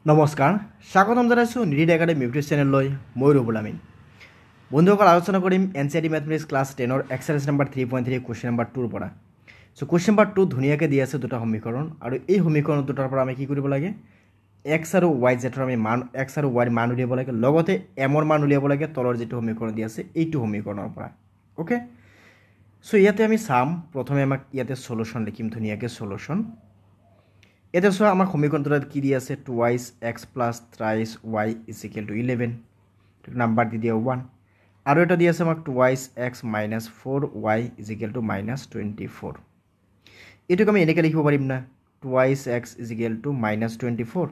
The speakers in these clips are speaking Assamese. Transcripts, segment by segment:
নমস্কাৰ স্বাগতম জনাইছোঁ নিৰিড একাডেমি ইউটিউব চেনেললৈ মই ৰবুল আমিন বন্ধুসকল আলোচনা কৰিম এনচিইআৰটি মেথমেটিক্স ক্লাছ 10 ৰ এক্সাৰসাইজ নম্বৰ 3.3 কোৱেশ্চন নম্বৰ 2 ৰ পৰা সো কোৱেশ্চন নম্বৰ 2 ধুনীয়াকৈ দি আছে দুটা সমীকৰণ আৰু এই সমীকৰণ দুটাৰ পৰা আমি কি কৰিব লাগে x আৰু y জেটৰ আমি মান x আৰু y ৰ মান উলিয়াব লাগে লগতে m ৰ মান উলিয়াব লাগে তলৰ যেটো সমীকৰণ দি আছে এইটো সমীকৰণৰ পৰা ওকে সো ইয়াতে আমি চাম প্ৰথমে আমাক ইয়াতে সলিউশন লিখিম ধুনীয়াকৈ সলিউশন এটা সো আমাৰ সমীকৰণটোত কি দি আছে 2y x plus thrice y is equal to 11 number the দিয়া 1 আৰু এটা দি আছে আমাক 2y x minus 4y is equal to minus 24 এটুক আমি এনেকৈ লিখিব পাৰিম না 2y x is equal to minus 24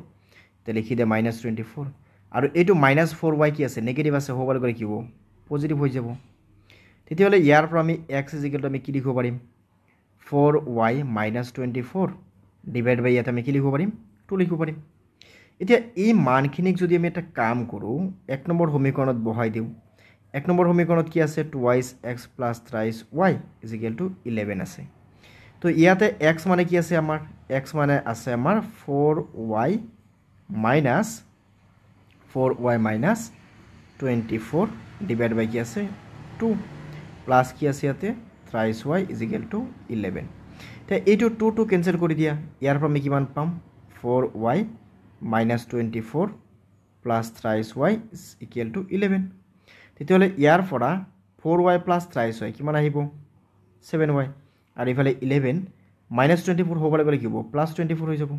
তে লিখি দে minus 24 আৰু এইটো minus 4y কি আছে নেগেটিভ আছে হ'ব গলে কি হ'ব পজিটিভ হৈ যাব তেতিয়াহলে ইয়াৰ পৰা আমি x is equal to আমি কি লিখিব পাৰিম 4y minus 24 ডিভাইড বাই ইয়াতে আমি কি লিখিব পাৰিম 2 লিখিব পাৰিম এতিয়া এই মানখিনিক যদি আমি এটা কাম কৰো এক নম্বৰ সমীকৰণত বহাই দিও এক নম্বৰ সমীকৰণত কি আছে 2y x plus thrice y is equal to 11 আছে তো ইয়াতে x মানে কি আছে আমাৰ x মানে আছে আমাৰ 4y minus 24 ডিভাইড বাই কি আছে 2 প্লাস কি আছে ইয়াতে thrice y is equal to 11 তে এইটো 2 2 ক্যান্সেল কৰি দিয়া ইয়াৰ পৰা আমি কিমান পাম 4y minus 24 plus thrice y is equal to 11 তেতিয়াহলে ইয়াৰ পৰা 4y plus thrice y কিমান আহিব 7y আৰু ইফালে 11 minus 24 হ'ব গলে কি হ'ব plus 24 হৈ যাব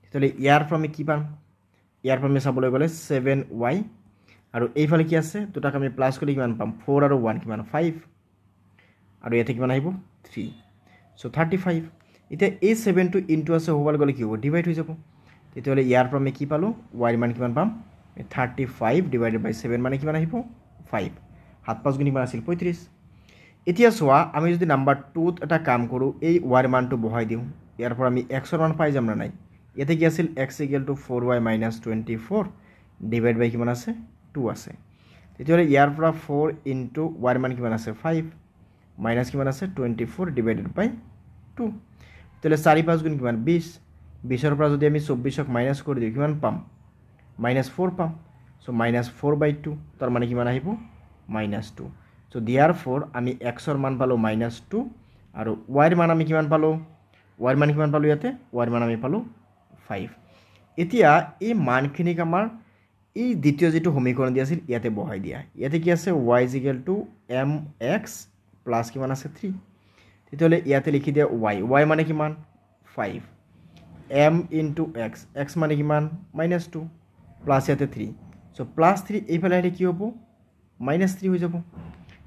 তেতিয়াহলে ইয়াৰ পৰা আমি কি পাম ইয়াৰ পৰা আমি চাবলৈ গলে 7y আৰু এইফালে কি আছে দুটাক আমি প্লাস কৰি কিমান পাম 4 আৰু 1 কিমান 5 আৰু ইয়াতে কিমান আহিব 3 So 35 এতিয়া এই 7 টো ইনটু আছে হোবাল গলে কি হ'ব ডিভাইড হৈ যাব তেতিয়াহলে ইয়াৰ পৰা আমি কি পালো y মান কিমান পাম 35 ডিভাইডেড বাই 7 মানে কিমান আহিব 5 হাত পাঁচ গুণ কিমান আছিল 35 এতিয়া সোয়া আমি যদি নাম্বার 2 এটা কাম কৰো এই y মানটো বহাই দিও ইয়াৰ পৰা আমি x ৰ মান পাই যাম না নাই ইয়াতে কি আছিল x = 4y - 24 ডিভাইড বাই কিমান আছে 2 আছে তেতিয়াহলে ইয়াৰ পৰা 4 ইনটু y মান কিমান আছে 5 মাইনাস কিমান আছে 24 ডিভাইডেড বাই 2 তাহলে 4 5 গুণ কিমান 20 20 ৰ পৰা যদি আমি 24ক মাইনাস কৰি দিও কিমান পাম -4 পাম সো -4/2 তাৰ মানে কিমান আহিব -2 সো therefore আমি x ৰ মান পালো -2 আৰু y ৰ মান আমি কিমান পালো y ৰ মান কিমান পালো ইয়াতে y ৰ মান আমি পালো 5 এতিয়া এই মানখিনিক আমাৰ এই দ্বিতীয় যেটো সমীকৰণ দি আছিল ইয়াতে বহাই দিয়া ইয়াতে কি আছে y = mx প্লাস কিমান আছে 3 তেতিয়াহলে ইয়াতে লিখি দিয়া y মানে কিমান 5 m * x x মানে কিমান -2 প্লাস ইয়াতে 3 সো +3 এইফালে আহিলে কি হ'ব -3 হৈ যাব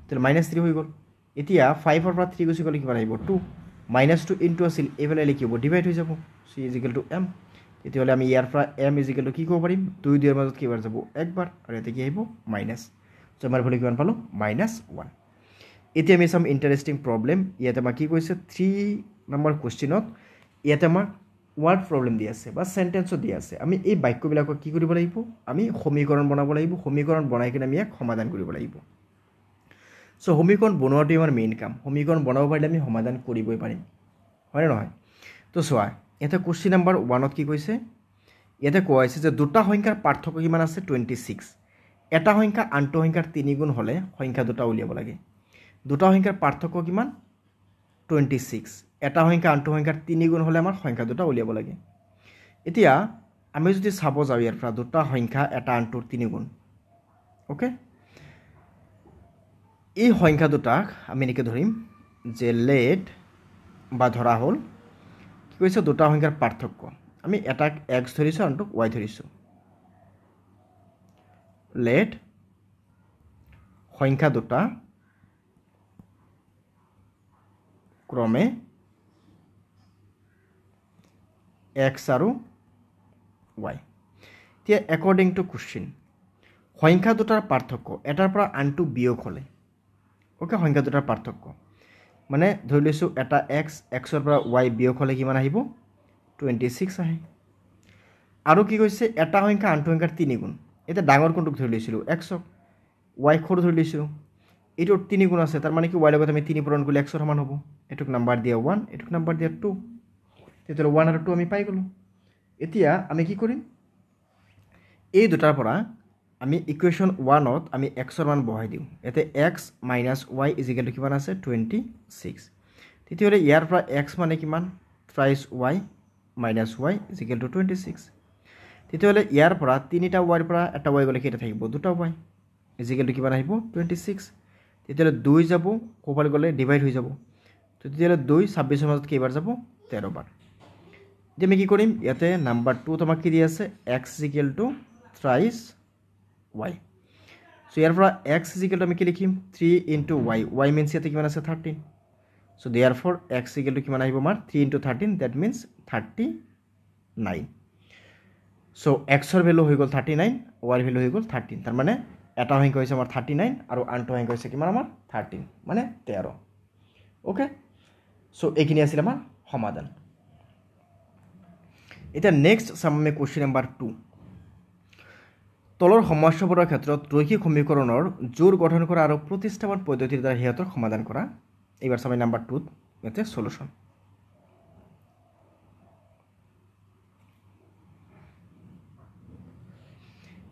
তাহলে -3 হৈ গল এতিয়া 5 ৰ পৰা 3 গুছি গলে কিমান আহিব 2 -2 ইনটু আছিল এইফালে আহিলে কি হ'ব ডিভাইড হৈ যাব c = m তেতিয়াহলে আমি ইয়াৰ পৰা m = কি ক'ব পাৰিম 2 2 ৰ মাজত কি বাৰ যাব একবাৰ আৰু ইয়াতে কি আহিব মাইনাস সো আমাৰ ভ্যালু কিমান পালো -1 এতিয়া আমি সাম ইন্টাৰেস্টিং প্ৰবলেম ইয়াতে আমাৰ কি কৈছে 3 নম্বৰ কোৱেশ্চনত ইয়াতে আমাৰ ওয়ার্ড প্রবলেম দি আছে বা সেন্টেন্সও দি আছে আমি এই বাক্যবিলাক কি কৰিব লাগিব আমি সমীকৰণ বনাব লাগিব সমীকৰণ বনাই কিনে আমি এক সমাধান কৰিব লাগিব সো সমীকৰণ বনোৱাটো আমাৰ মেইন কাম সমীকৰণ বনাব পাৰিলে আমি সমাধান কৰিবই পাৰিম হয় নহয় তো সোয়া এটা কোৱেশ্চন নম্বৰ 1 ত কি কৈছে ইয়াতে কোৱা হৈছে যে দুটা সংখ্যাৰ পাৰ্থক্য কিমান আছে 26 এটা সংখ্যা আনটো সংখ্যাৰ 3 গুণ হলে সংখ্যা দুটা উলিয়াব লাগে দুটা সংখ্যাৰ পাৰ্থক্য কিমান 26 এটা সংখ্যা আনটো সংখ্যাৰ 3 গুণ হলে আমাৰ সংখ্যা দুটা উলিয়াব লাগে এতিয়া আমি যদি চাব যাও ইয়াৰ পৰা দুটা সংখ্যা এটা আনটোৰ 3 গুণ ওকে এই সংখ্যা দুটাক আমি এনেকৈ ধৰিম যে লেট বা ধৰা হল কি কৈছে দুটা সংখ্যাৰ পাৰ্থক্য আমি এটাক x ধৰিছো আনটোক y ধৰিছো লেট সংখ্যা দুটা ক্ৰমে x আৰু y Tiya according to question সংখ্যা দুটাৰ পাৰ্থক্য এটাৰ পৰা আনটো বিয়োগ হলে ওকে সংখ্যা দুটাৰ পাৰ্থক্য মানে ধৰি লৈছো এটা x x ৰ পৰা y বিয়োগ হলে কিমান আহিব 26 আহে আৰু কি কৈছে এটা সংখ্যা আনটো সংখ্যাৰ 3 গুণ এটা ডাঙৰ কোনটোক ধৰি লৈছিলো x ক y সৰু ধৰি লৈছিলো এটো 3 গুণ আছে তাৰ মানে কি y লগত আমি 3 পূৰণ কৰিলে x ৰ সমান হ'ব এটুক নাম্বাৰ দিয়া 1 এটুক নাম্বাৰ দিয়া 2 তেতিয়াহলে 1 আৰু 2 আমি পাই গলো এতিয়া আমি কি কৰিম এই দুটাৰ পৰা আমি ইকুৱেশ্যন 1ত আমি এক্সৰ মান বহাই দিওঁ ইয়াতে x minus y equal to কিমান আছে 26 তেতিয়াহ'লে ইয়াৰ পৰা এক্স মানে কিমান thrice y minus y equal to 26 তেতিয়াহ'লে ইয়াৰ পৰা তিনিটা ৱাইৰ পৰা এটা ৱাই গ'লে কেইটা থাকিব দুটা ৱাই ইজিকেল টু কিমান আহিব 26 তেতিয়াহ'লে 2 যাব ক'ৰবালৈ গ'লে ডিভাইড হৈ যাব তো তেতিয়াহ'লে 2 26ৰ মাজত কেইবাৰ যাব 13 বাৰ এতিয়া আমি কি কৰিম ইয়াতে নাম্বাৰ 2 তোমাক কি দি আছে x equal to thrice y so ইয়াৰ পৰা x ইজিকেল টু আমি কি লিখিম 3 ইনটু y y মিন্স ইয়াতে কিমান আছে 13 সো দেয়াৰফৰ x ইজিকেল টু কিমান আহিব আমাৰ 3 into 13 that means 39 so x ৰ ভ্যালু হৈ গ'ল 39 y ৰ ভ্যালু হৈ গ'ল 13 তাৰ মানে এটা সংখ্যা হৈছে আমাৰ 39 আৰু আনটো সংখ্যা হৈছে কিমান আমাৰ 13 মানে 13 ওকে সো এইখিনি আছিল আমাৰ সমাধান এটা নেক্সট চাম আমি কোৱেশ্চন নাম্বাৰ 2 তলৰ সমস্যাবোৰৰ ক্ষেত্ৰত ৰৈখিক সমীকৰণৰ জোৰ গঠন কৰা আৰু প্ৰতিস্থাপন পদ্ধতিৰ দ্বাৰা হেতৰ সমাধান কৰা এইবাৰ চাম নাম্বাৰ 2 ইয়াতে সলিউশন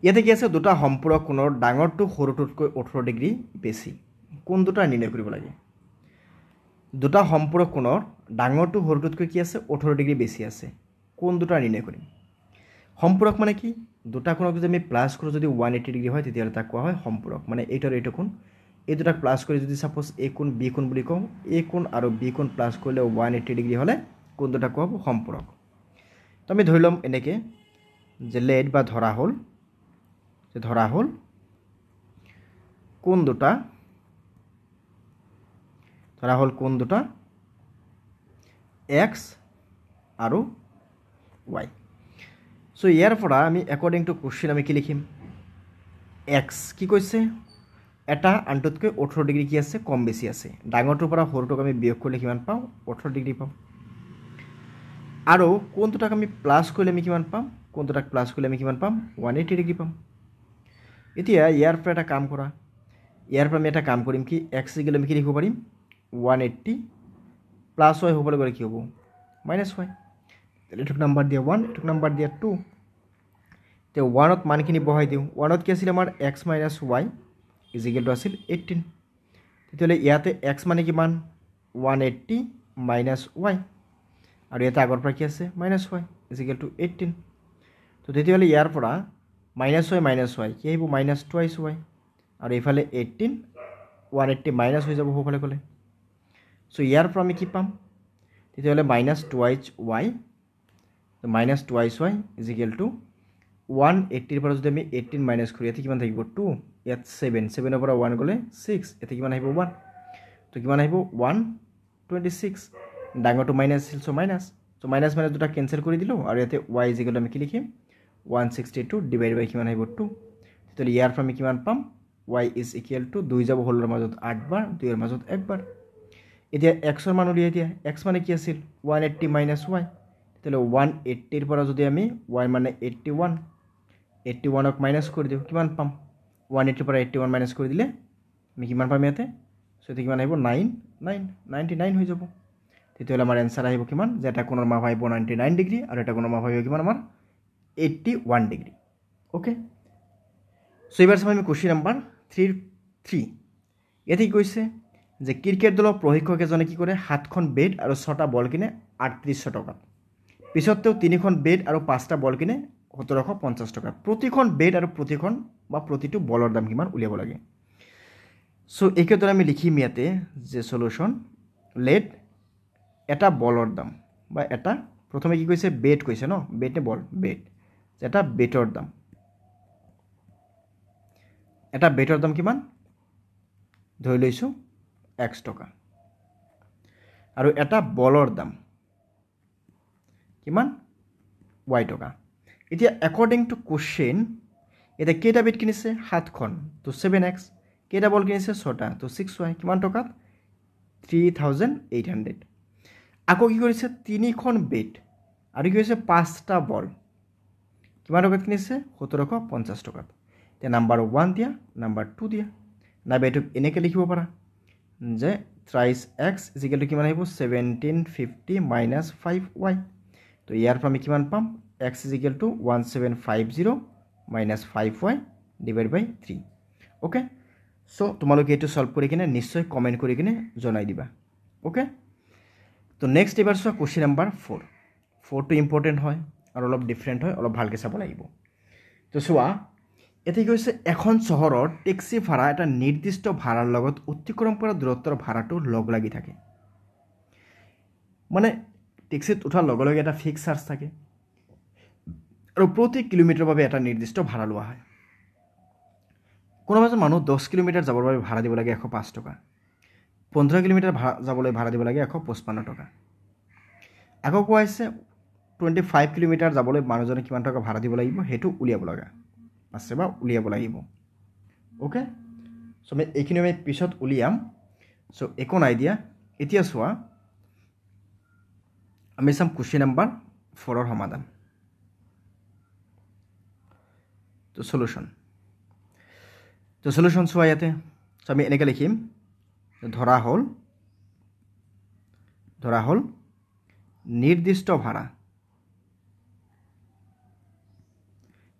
ইয়াতে কি আছে দুটা সম্পূৰক কোণৰ ডাঙৰটো সৰুটোতকৈ 18 ডিগ্ৰী বেছি কোন দুটা নিৰ্ণয় কৰিব লাগে দুটা সম্পূৰক কোণৰ ডাঙৰটো সৰুটোতকৈ কি আছে 18 ডিগ্ৰী বেছি আছে কোন দুটা নিৰ্ণয় কৰিম সম্পূৰক মানে কি দুটা কোণক যদি আমি প্লাস কৰো যদি 180 ডিগ্ৰী হয় তেতিয়াহ'লে তাক কোৱা হয় সম্পূৰক মানে এইটোৰ এইটো কোণ এই দুটাক প্লাস কৰি যদি সাপোজ a কোণ b কোণ বুলি কওঁ a কোণ আৰু b কোণ প্লাস কৰিলে 180 ডিগ্ৰী হলে কোন দুটা কোৱা হ'ব সম্পূৰক তো আমি ধৰি লম এনেকে যে লেট বা ধৰা হল কোন দুটা x আৰু y সো ইয়াৰ পৰা আমি অ্যাকৰ্ডিং টু কোশ্চেন আমি কি লিখিম x কি কৈছে এটা আনটোতকৈ 18 ডিগ্ৰী কি আছে কম বেছি আছে ডাঙৰটোৰ পৰা সৰুটোক আমি বিয়োগ কৰিলে কিমান পাম 18 ডিগ্ৰী পাম আৰু কোনটোটাক আমি প্লাস কৰিলে আমি কিমান পাম কোনটোটাক প্লাস কৰিলে আমি কিমান পাম 180 ডিগ্ৰী পাম এতিয়া ইয়াৰ পৰা এটা কাম কৰা ইয়াৰ পৰা আমি এটা কাম কৰিম কি x ইকুৱেল আমি কি লিখিব পাৰিম 180 প্লাস y হ'বলৈ গ'লে কি হ'ব মাইনাস y এটুক নাম্বাৰ দিয়া 1 এটুক নাম্বাৰ দিয়া 2 তে 1 ত মানখিনি বহাই দিও 1 ত কি আছিল আমাৰ x y ইকুৱেল টু আছিল 18 তেতিয়াহ'লে ইয়াতে x মানে কিমান 180 মাইনাস y আৰু এটা আগৰ পৰা কি আছে মাইনাস y ইকুৱেল টু 18 তো তেতিয়াহ'লে ইয়াৰ পৰা মাইনাস y কি আহিব মাইনাস টুৱাইছ y আৰু ইফালে 18 180 মাইনাস হৈ যাব হ'বলৈ গ'লে সো ইয়াৰ পৰা আমি কি পাম তেতিয়াহ'লে মাইনাস টুৱাইছ y তো minus twice y equal to 180 ৰ পৰা যদি আমি 18 মাইনাস কৰো ইয়াতে কিমান থাকিব 2 ইয়াত 7 ৰ পৰা 1 গ'লে 6 ইয়াতে কিমান আহিব 1 তো কিমান আহিব 126 ডাঙৰটো মাইনাস আছিল সো মাইনাস দুটা কেনসেল কৰি দিলো আৰু ইয়াতে y ইকুৱেল আমি কি লিখিম 162 ডিভাইড বাই কিমান আহিব 2 তেতিয়াহ'লে ইয়াৰ পৰা আমি কিমান পাম y is equal to 2 যাব হলৰ মাজত 8 বাৰ 2 ৰ মাজত 1 বাৰ এতিয়া x ৰ মান উলিয়াই দিয়া x মানে কি আছিল 180 মাইনাস y তেতিয়াহ'লে 180 ৰ পৰা যদি আমি y মানে 81 ক মাইনাস কৰি দিও কিমান পাম 180 ৰ পৰা 81 মাইনাস কৰি দিলে আমি কিমান পাম ইয়াতে সো এতে কিমান আহিব 99 হৈ যাব তেতিয়াহ'লে আমাৰ এনসাৰ আহিব কিমান যে এটা কোণৰ মাপ আহিব 99 ডিগ্ৰী আৰু এটা কোণৰ মাপ আহিব কিমান আমাৰ 81 ডিগ্ৰী ওকে সো এবাৰ চাম আমি কোশ্চেন নাম্বাৰ 3 ইয়াতে কি কৈছে যে ক্ৰিকেট দলৰ প্ৰশিক্ষক এজনে কি কৰে 7খন বেট আৰু 6টা বল কিনে 3800 টকা পিছত তেওঁ 3খন বেট আৰু 5টা বল কিনে 1750 টকা প্ৰতিখন বেট আৰু প্ৰতিটো বলৰ দাম কিমান উলিয়াব লাগে সো একেদৰে আমি লিখিম ইয়াতে যে সলিউশন লেট এটা বলৰ দাম বা এটা প্ৰথমে কি কৈছে বেট কৈছে ন বেট নে বল বেট এটা বেটৰ দাম কিমান ধৰি লৈছো x টকা আৰু এটা বলৰ দাম কিমান y টকা এতিয়া অ্যাকৰ্ডিং টু কোশ্চেন এটা কেটা বেট কিনিছে 7খন তো 7x কেটা বল কিনিছে 6টা তো 6y কিমান টকাত 3800 আকৌ কি কৰিছে 3খন বেট আৰু কি হৈছে 5টা বল কিমান টকাত কিনিছে 1750 টকাত তে নাম্বাৰ 1 দিয়া নাম্বাৰ 2 দিয়া না বেটুক এনেকে লিখিব পাৰা যে থ্ৰাইছ x ইকুৱেল টু কিমান আহিব 1750 মাইনাস 5y তো ইয়াৰ পৰা আমি কিমান পাম x equal to 1750 minus 5y divide by 3 okay so' তোমালোকে এইটো সলভ কৰি কিনে নিশ্চয় কমেণ্ট কৰি কিনে জনাই দিবা অ'কে তো নেক্সট এবাৰ চোৱা কুৱেশ্যন নম্বৰ 4টো ইম্পৰ্টেণ্ট হয় আৰু অলপ ডিফাৰেণ্ট হয় অলপ ভালকৈ চাব লাগিব তো চোৱা এতিয়া কি হৈছে এখন চহৰৰ টেক্সি ভাড়া এটা নিৰ্দিষ্ট ভাড়াৰ লগত অতিক্ৰম কৰা দূৰত্বৰ ভাড়াটো লগ লাগি থাকে মানে টেক্সিত উঠাৰ লগে লগে এটা ফিক্স চাৰ্জ থাকে আৰু প্ৰতি কিলোমিটাৰৰ বাবে এটা নিৰ্দিষ্ট ভাড়া লোৱা হয় কোনোবা এজন মানুহ 10 কিলোমিটাৰ যাবৰ বাবে ভাড়া দিব লাগে 105 টকা 15 কিলোমিটাৰ যাবলৈ ভাড়া দিব লাগে 155 টকা আকৌ কোৱা হৈছে 25 কিলোমিটাৰ যাবলৈ মানুহজনে কিমান টকা ভাড়া দিব লাগিব সেইটো উলিয়াব লগা আছে বা উলিয়াব লাগিব ওকে সো আমি এইখিনি আমি পিছত উলিয়াম সো একো নাই দিয়া এতিয়া চোৱা আমি চাম কুৱেশ্যন নম্বৰ 4ৰ সমাধান তো সলিউশন চোৱা ইয়াতে সো আমি এনেকৈ লিখিম ধৰা হ'ল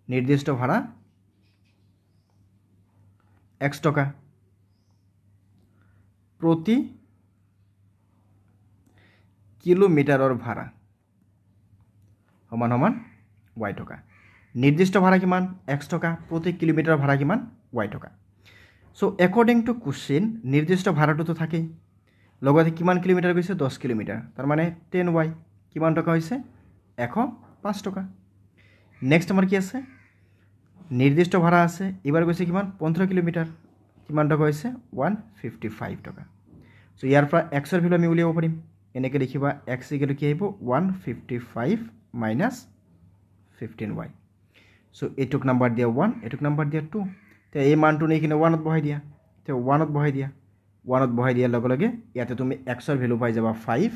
নিৰ্দিষ্ট ভাড়া x টকা প্ৰতি কিলোমিটাৰৰ ভাড়া সমান y টকা নিৰ্দিষ্ট ভাড়া কিমান x টকা প্ৰতি কিলোমিটাৰৰ ভাড়া কিমান y টকা সো একৰ্ডিং টু কোশ্চেন নিৰ্দিষ্ট ভাড়াটোতো থাকেই লগতে কিমান কিলোমিটাৰ গৈছে 10 কিলোমিটাৰ তাৰ মানে 10y কিমান টকা হৈছে 105 টকা নেক্সট আমাৰ কি আছে নিৰ্দিষ্ট ভাড়া আছে এবাৰ গৈছে কিমান 15 কিলোমিটাৰ কিমান টকা হৈছে 155 টকা সো ইয়াৰ পৰা x ৰ ভ্যালু আমি উলিয়াব পাৰিম এনেকৈ লিখিবা x ইকুৱেল কি আহিব 155 মাইনাছ 15y সো এইটোক নাম্বাৰ দিয়া 1 এইটোক নাম্বাৰ দিয়া 2 তে এই মানটো নি কিনে 1ত বহাই দিয়া তে 1ত বহাই দিয়াৰ লগে লগে ইয়াতে তুমি x ৰ ভ্যালু পাই যাবা 5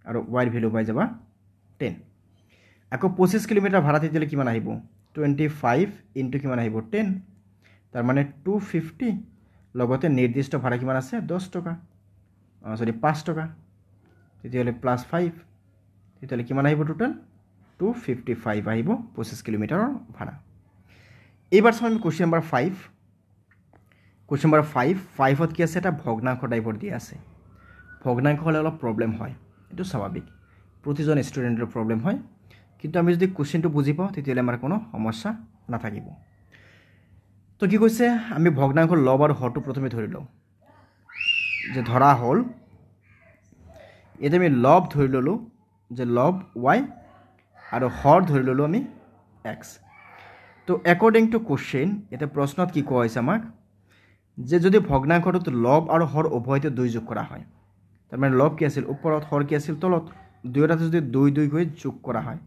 আৰু y ৰ ভ্যালু পাই যাবা 10 আকৌ 25 কিলোমিটাৰ ভাড়া দিলে কিমান আহিব 25 ইনটু কিমান আহিব 10 তাৰ মানে 250 লগতে নিৰ্দিষ্ট ভাড়া কিমান আছে 10 টকা সৰি 5 টকা তেতিয়াহ'লে প্লাস 5 তেতিয়াহ'লে কিমান আহিব টোটাল 255 আহিব 25 কিলোমিটাৰৰ ভাড়া এইবাৰ চাম আমি কুৱেশ্যন নম্বৰ 5 ত কি আছে এটা ভগ্নাংশ টাইপৰ দিয়া আছে ভগ্নাংশ হ'লে অলপ প্ৰবলেম হয় এটো স্বাভাৱিক প্ৰতিজন ষ্টুডেণ্টৰ প্ৰবলেম হয় কিন্তু আমি যদি কোশ্চেনটো বুজি পাওঁ তেতিয়াহ'লে আমাৰ কোনো সমস্যা নাথাকিব তো কি কৈছে আমি ভগ্নাংশ লব আৰু হৰটো প্ৰথমে ধৰি লওঁ যে ধৰা হ'ল এটা আমি লব ধৰি ললো যে লব y আৰু হৰ ধৰি ললো আমি x তো একৰ্ডিং টু কোশ্চেন এটা প্ৰশ্নত কি কোৱা হৈছে আমাক যে যদি ভগ্নাংশটোত লব আৰু হৰ উভয়তে 2 যোগ কৰা হয় তাৰ মানে লব কি আছিল ওপৰত হৰ কি আছিল তলত দুয়োটাতে যদি 2 গৈ যোগ কৰা হয়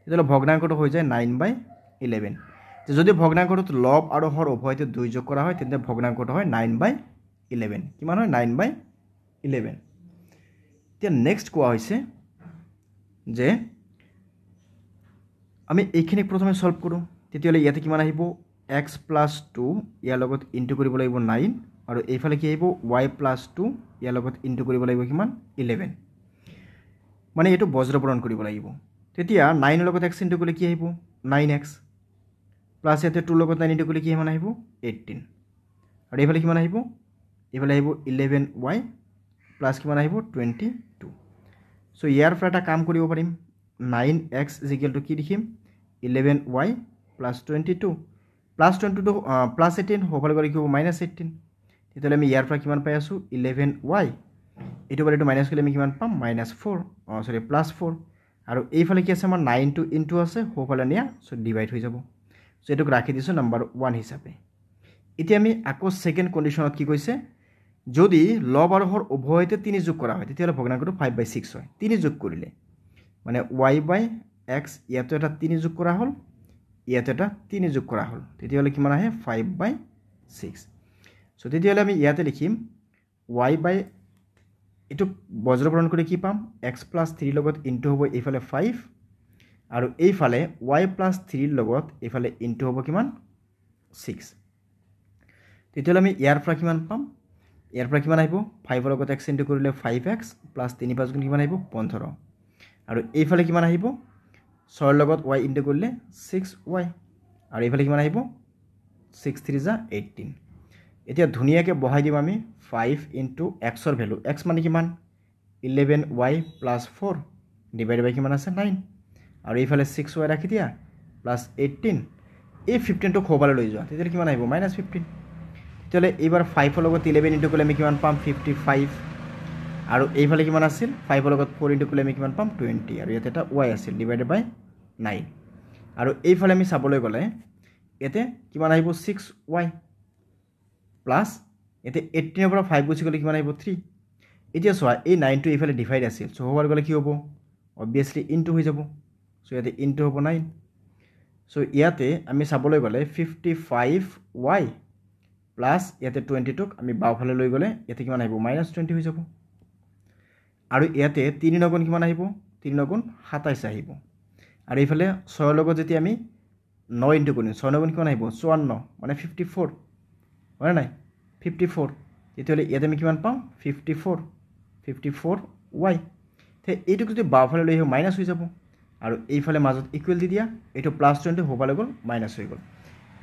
তেতিয়াহ'লে ভগ্নাংশটো হৈ যায় 9/11 যে যদি ভগ্নাংশটোত লব আৰু হৰ উভয়তে 2 যোগ কৰা হয় তেন্তে ভগ্নাংশটো হয় 9/11 কিমান হয় 9/11 এতিয়া নেক্সট কোৱা হৈছে যে আমি এইখিনি প্ৰথমে সলভ কৰোঁ তেতিয়াহ'লে ইয়াতে কিমান আহিব x + 2 ইয়াৰ লগত ইনটু কৰিব লাগিব 9 আৰু এইফালে কি আহিব y + 2 ইয়াৰ লগত ইনটু কৰিব লাগিব কিমান 11 মানে এইটো বজ্ৰপূৰণ কৰিব লাগিব তেতিয়া 9 ৰ লগত x ইনটু কৰিলে কি আহিব 9x প্লাস ইয়াতে 2 লগত 9 ইনটু কৰিলে কি আহিব 18 আৰু এইফালে কিমান আহিব এইফালে আহিব 11y প্লাস কিমান আহিব 22 সো ইয়াৰ পৰা এটা কাম কৰিব পাৰিম 9x = কি লিখিম 11y plus 22 plus 22 plus 18 হফালে গলে কি minus 18 তেতিয়ালে আমি ইয়াৰ পৰা কিমান পাই আছো 11y এটো বাৰে এটো মাইনাস কৰিলে আমি কিমান পাম -4 সৰি +4 আৰু এইফালে কি আছে আমাৰ 9 to into আছে হফালে নিয়া সো ডিভাইড হৈ যাব সো এটোক ৰাখি দিছো নাম্বাৰ 1 হিচাপে এতিয়া আমি আকৌ সেকেন্ড কন্ডিশনত কি কৈছে যদি লব আৰু হৰ উভয়তে 3 যোগ কৰা হয় তেতিয়ালে ভগ্নাংশটো 5/6 হয় 3 যোগ কৰিলে মানে y/x ইয়াতে এটা 3 যোগ কৰা হল ইয়াতে এটা 3 যোগ কৰা হল তেতিয়ালে কিমান আহে 5/6 সো তেতিয়ালে আমি ইয়াতে লিখিম y by এটো বজ্ৰপূৰণ কৰি কি পাম x + 3 লগত ইনটু হ'ব এইফালে 5 আৰু এইফালে y + 3 লগত এইফালে ইনটু হ'ব কিমান 6 তেতিয়ালে আমি ইয়াৰ পৰা কিমান পাম ইয়াৰ পৰা কিমান আহিব 5 ৰ লগত x ইনটু কৰিলে 5x + 3 5 গুণ কিমান আহিব 15 আৰু এইফালে কিমান আহিব 6 ৰ লগত y ইনটু কৰিলে 6y আৰু এইফালে কিমান আহিব 6 3 যা 18 এতিয়া ধুনীয়াকৈ বহাই দিম আমি 5 ইনটু এক্সৰ ভ্যালু এক্স মানে কিমান 11y প্লাস 4 ডিভাইড বাই কিমান আছে 9 আৰু এইফালে 6y ৰাখি দিয়া প্লাস 18 এই 15টো খোবালৈ লৈ যোৱা তেতিয়া কিমান আহিব -15 তেতিয়াহ'লে এইবাৰ 5ৰ লগত 11 ইনটু কৰিলে আমি কিমান পাম 55 আৰু এইফালে কিমান আছিল 5ৰ লগত 4 ইনটু কৰিলে আমি কিমান পাম 20 আৰু ইয়াতে এটা y আছিল ডিভাইডেড বাই 9 আৰু এইফালে আমি চাবলৈ গ'লে ইয়াতে কিমান আহিব 6y প্লাস ইয়াতে 18 ৰ পৰা 5 গুচি গ'লে কিমান আহিব 3 এতিয়া চোৱা এই 9 টো এইফালে ডিভাইড আছিল সো হোৱাৰ গ'লে কি হ'ব অবভিয়াসলি ইনটু হৈ যাব সো ইয়াতে ইনটু হ'ব 9 সো ইয়াতে আমি চাবলৈ গ'লে 55y প্লাস ইয়াতে 20 টোক আমি বাওফালে লৈ গ'লে ইয়াতে কিমান আহিব -20 হৈ যাব আৰু ইয়াতে 3 নগুণ কিমান আহিব 3 নগুণ 27 আহিব আৰু এইফালে 6 লগত যদি আমি 9 ইনটু কৰিম 6 নগুণ কিমান আহিব 54 মানে 54 হয় নাই 54 তেতিয়াহ'লে ইয়াতে আমি কিমান পাম 54y তে এইটো যদি বাওফালে লৈ আহিব মাইনাস হৈ যাব আৰু এইফালে মাজত ইকুৱেল দি দিয়া এইটো +20 হ'বলৈ গ'ল মাইনাস হৈ গ'ল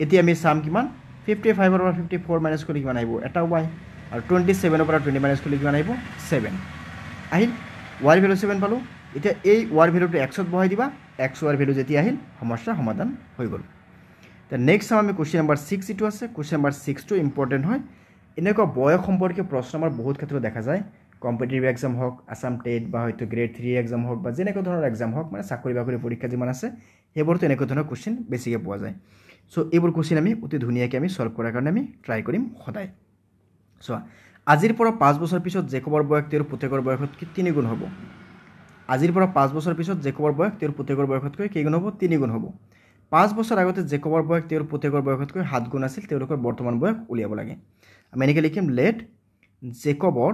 এতিয়া আমি সাম কিমান 55 ৰ পৰা 54 মাইনাস কৰি কিমান আহিব এটা y আৰু 27 ৰ পৰা 20 মাইনাস কৰি কিমান আহিব 7 আহিল y ৰ ভ্যালু 7 পালো এতিয়া এই y ৰ ভ্যালুটো x ত বহাই দিবা x ৰ ভ্যালু যেতিয়া আহিল সমস্যা সমাধান হৈ গ'ল তে নেক্সট আমি কোশ্চেন নাম্বার 6 ইটো আছে কোশ্চেন নাম্বার 6 টো ইম্পৰ্টেন্ট হয় এনেকুৱা বয়স সম্পৰ্কীয় প্ৰশ্ন আমাৰ বহুত ক্ষেত্ৰত দেখা যায় কম্পিটিটিভ এক্সাম হওক আসাম টেট বা হয়তো গ্ৰেড 3 এক্সাম হওক বা যেনেকুৱা ধৰণৰ এক্সাম হওক মানে চাকৰি বাকৰি পৰীক্ষা যিমান আছে সেইবোৰতো এনেকুৱা ধৰণৰ কোশ্চেন বেছিকৈ পোৱা যায় সো এইবোৰ কোশ্চেন আমি অতি ধুনীয়াকৈ আমি সলভ কৰাৰ কাৰণে আমি ট্ৰাই কৰিম সদায় সো আজিৰ পৰা 5 বছৰ পিছত জেকবৰ বয়স তেওঁৰ পুতেকৰ বয়সতকৈ 3 গুণ হ'ব আজিৰ পৰা 5 বছৰ পিছত জেকবৰ বয়স তেওঁৰ পুতেকৰ বয়সতকৈ কেই গুণ হ'ব 3 গুণ হ'ব 5 বছৰ আগতে জেকবৰ বয়স তেওঁৰ পুতেকৰ বয়সতকৈ 7 গুণ আছিল তেওঁলোকৰ বৰ্তমান বয়স উলিয়াব লাগে আমি এনেকৈ লিখিম লেট জেকবৰ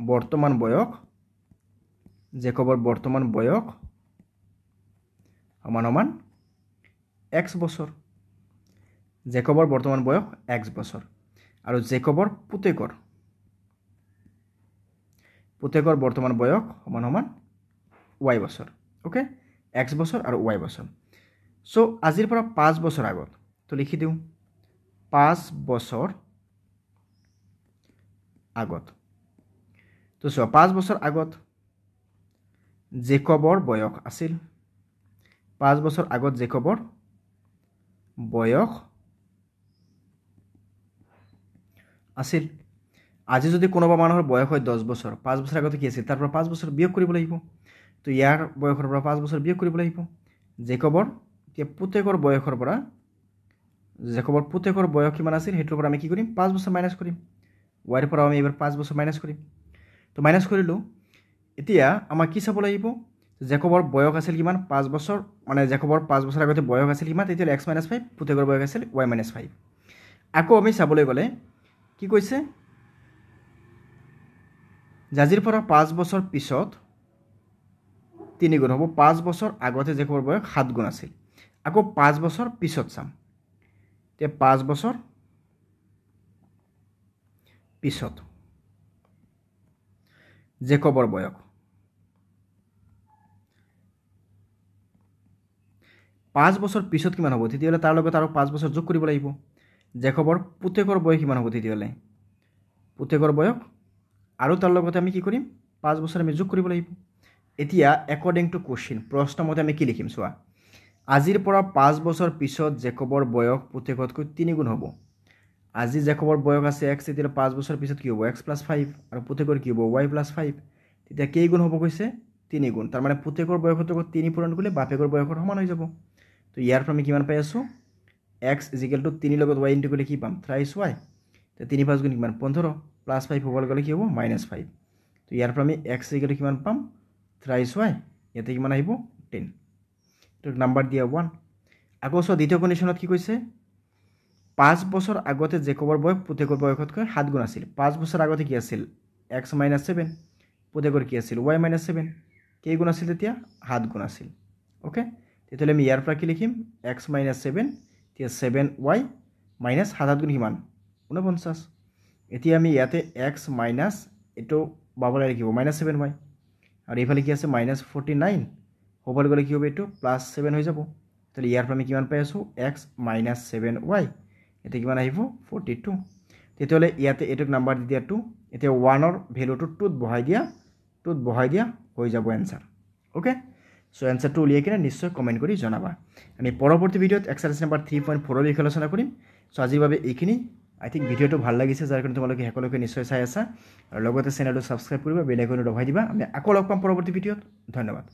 বৰ্তমান বয়স সমান x বছৰ জেকবৰ বৰ্তমান বয়স x বছৰ আৰু জেকবৰ পুতেকৰ বৰ্তমান বয়স সমান y বছৰ ওকে x বছৰ আৰু y বছৰ সো আজিৰ পৰা 5 বছৰ আগত তো লিখি দিও 5 বছৰ আগত তো 5 বছৰ আগত জেকবৰ বয়স আছিল 5 বছৰ আগত জেকবৰ বয়স আছিল আজি যদি কোনোবা মানুহৰ বয়স হয় 10 বছৰ 5 বছৰ আগতে কি আছিল তাৰ পৰা 5 বছৰ বিয়োগ কৰিব লাগিব তো ইয়াৰ বয়সৰ পৰা 5 বছৰ বিয়োগ কৰিব লাগিব জেকবৰ পুতেকৰ বয়সৰ পৰা জেকবৰ পুতেকৰ বয়স কিমান আছিল হেতৰ পৰা আমি কি কৰিম 5 বছৰ মাইনাস কৰিম y ৰ পৰা আমি এবাৰ 5 বছৰ মাইনাস কৰিম তো মাইনাস কৰিলো এতিয়া আমাৰ কি চাব লাগিব জেকবৰ বয়স আছিল কিমান 5 বছৰ মানে জেকবৰ 5 বছৰ আগতে বয়স আছিল কিমান তেতিয়া x - 5 পুতেকৰ বয়স আছিল y - 5 আকৌ আমি চাবলৈ গলে কি কৈছে জাজিৰ পৰা 5 বছৰ পিছত 3 গুণ হ'ব 5 বছৰ আগতে জেকবৰ বয়স 7 গুণ আছিল আকৌ 5 বছৰ পিছত চাম তে 5 বছৰ পিছত জেকবৰ বয়স 5 বছৰ পিছত কিমান হ'ব তেতিয়ালে তাৰ লগত আৰু 5 বছৰ যোগ কৰিব লাগিব জেকবৰ পুতেকৰ বয়স কিমান হ'ব তেতিয়ালে পুতেকৰ বয়স আৰু তাৰ লগত আমি কি কৰিম 5 বছৰ আমি যোগ কৰিব লাগিব এতিয়া একৰ্ডিং টু কোশ্চেন প্ৰশ্ন মতে আমি কি লিখিম চোৱা আজিৰ পৰা 5 বছৰ পিছত জেকবৰ বয়স পুতেকতকৈ 3 গুণ হ'ব আজি জেকবৰ বয়স আছে x তেতিয়া 5 বছৰ পিছত কি হ'ব x + 5 আৰু পুতেকৰ কি হ'ব y + 5 তেতিয়া কেই গুণ হ'ব কৈছে 3 গুণ তাৰ মানে পুতেকৰ বয়সত 3 পূৰণ কৰিলে বাপেকৰ বয়সৰ সমান হৈ যাব তো ইয়াৰ পৰা আমি কিমান পাই আছো x = 3 লগত y ইনটু কৰিলে কি পাম 3y তো 3 5 গুণ কিমান 15 + 5 হ'বলৈ গ'লে কি হ'ব -5 তো ইয়াৰ পৰা আমি x = কিমান পাম 3y ইয়াতে কিমান আহিব 10 তো নাম্বাৰ দিয়া 1 আকৌ সো দ্বিতীয় কন্ডিশনত কি কৈছে 5 বছৰ আগতে জেকবৰ বয়স পুতেকৰ বয়সতকৈ 7 গুণ আছিল 5 বছৰ আগতে কি আছিল x - 7 পুতেকৰ কি আছিল y - 7 কেই গুণ আছিল তেতিয়া 7 গুণ আছিল ওকে তেতিয়ালে আমি ইয়াৰ পৰা কি লিখিম x - 7 তিয়া 7y - 7 গুণ কিমান 49 এতিয়া আমি ইয়াতে x - এটো বাবলাই লিখিব -7y আৰু এইফালে কি আছে -49 হ'বলৈ গ'লে কি হ'ব এটো +7 হৈ যাব তাহলে ইয়াৰ পৰা আমি কিমান পাই আছোঁ এক্স মাইনাছ 7y এতিয়া কিমান আহিব 42 তেতিয়াহ'লে ইয়াতে এইটোক নাম্বাৰ দি দিয়া 2 এতিয়া 1ৰ ভেলুটো 2ত বহাই দিয়া হৈ যাব এনসাৰ ওকে সো এনসাৰটো উলিয়াই কিনে নিশ্চয় কমেণ্ট কৰি জনাবা আমি পৰৱৰ্তী ভিডিঅ'ত এক্সাৰসাইজ নাম্বাৰ 3.4 বিষয়ে আলোচনা কৰিম সো আজিৰ বাবে এইখিনি আই থিংক ভিডিঅ'টো ভাল লাগিছে যাৰ কাৰণে তোমালোকে সকলোকে নিশ্চয় চাই আছা আৰু লগতে চেনেলটো ছাবস্ক্ৰাইব কৰিবা বেল আইকনটো দবাই দিবা আমি আকৌ লগ পাম পৰৱৰ্তী ভিডিঅ'ত ধন্যবাদ